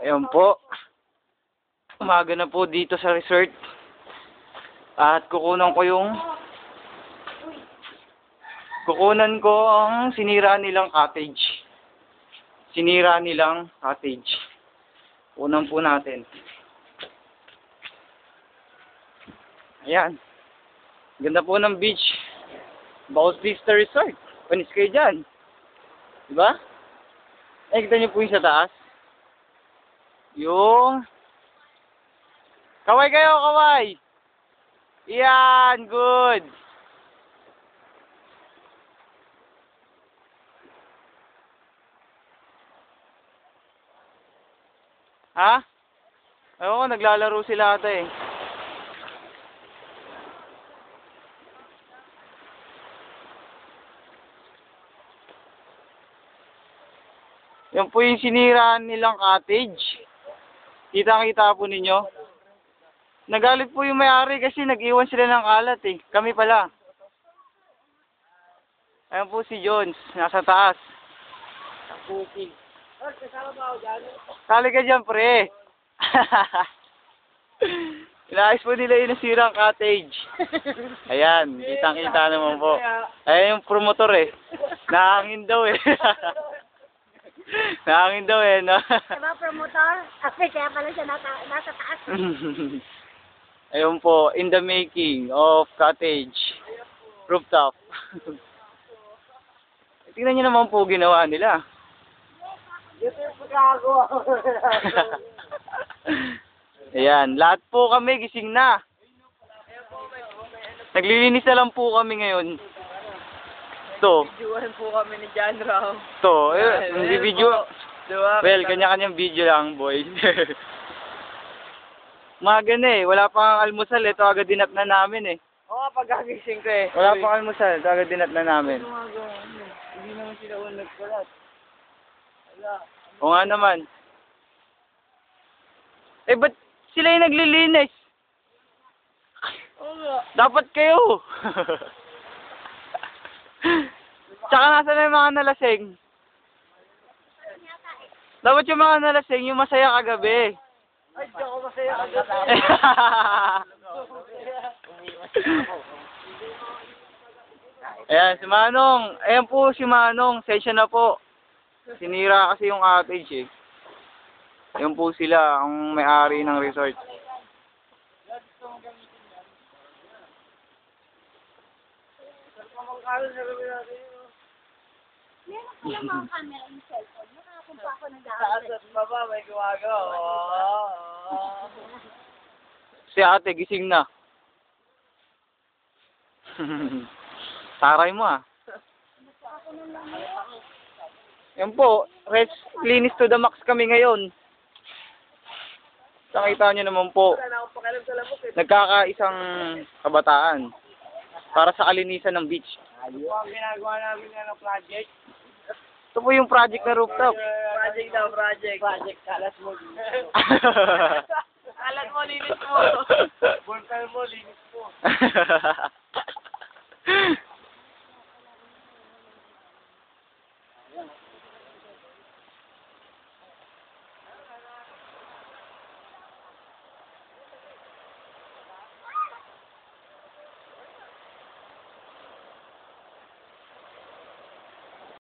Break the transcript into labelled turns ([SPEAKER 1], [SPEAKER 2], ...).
[SPEAKER 1] Ayun po. Umaga na po dito sa resort. At kukunan ko ang sinira nilang cottage. Kunan po natin. Ayan. Ganda po ng beach. Bautista Resort. Panis kayo dyan. Diba? Ay, kita niyo po yung sa taas. Yung kaway kayo, kaway. Yan, good. Ha? Ewan ko, naglalaro sila ata eh. Yan po yung siniraan nilang cottage. Kita-kita po ninyo. Nagalit po yung may-ari kasi nag-iwan sila ng kalat eh. Kami pala. Ayan po si Jones, nasa taas. Cooking. Kali ka dyan, pre. Inaayos po nila yung nasirang cottage. Ayan, kitang-kita naman po. Ayan yung promotor eh. Nahangin daw eh. Nahangin daw eh, no?
[SPEAKER 2] Diba, promotor? Okay, kaya pala siya nasa taas.
[SPEAKER 1] Ayun po, in the making of cottage rooftop. Tingnan niyo naman po ginawa nila. Ayan, lahat po kami gising na. Naglilinis na lang po kami ngayon. Ito.
[SPEAKER 3] Videoan po kami ni John Raw.
[SPEAKER 1] Ito, hindi video. Well, kanya-kanyang video lang, boy. Umaga na eh, wala pang almusal eh, ito agad dinat na namin eh.
[SPEAKER 3] Oo, pagkagising ko eh.
[SPEAKER 1] Wala pang almusal, ito agad dinat na namin.
[SPEAKER 3] Hindi naman sila unag kalat. Wala.
[SPEAKER 1] O nga naman. Eh, ba't sila yung naglilinis?
[SPEAKER 3] Oo nga.
[SPEAKER 1] Dapat kayo. Tsaka nasa na yung mga nalasing? Dapat yung mga nalasing, yung masaya kagabi.
[SPEAKER 3] Ay, di ako masaya agad.
[SPEAKER 1] Ayan, si Manong. Ayan po si Manong. Sensya na po. Sinira kasi yung cottage eh. Ayan po sila, ang may-ari ng resort.
[SPEAKER 2] Meron ko lang mga camera yung cellphone. Nakakapun pa ako ng
[SPEAKER 3] Taas at baba, may gumagawa.
[SPEAKER 1] Si ate, gising na. Taray mo ah. Yan po, cleanest to the max kami ngayon. Nakita nyo naman po,
[SPEAKER 3] Wala na akong pakialam sa lamok eh.
[SPEAKER 1] nagkakaisang kabataan para sa kalinisan ng beach.
[SPEAKER 3] Ano po ang ginagawa namin ng project?
[SPEAKER 1] Ito po yung project na rooftop.
[SPEAKER 3] Project daw, project. Project, kalat mo. Kalat mo, linis mo. Bulkal mo, linis mo.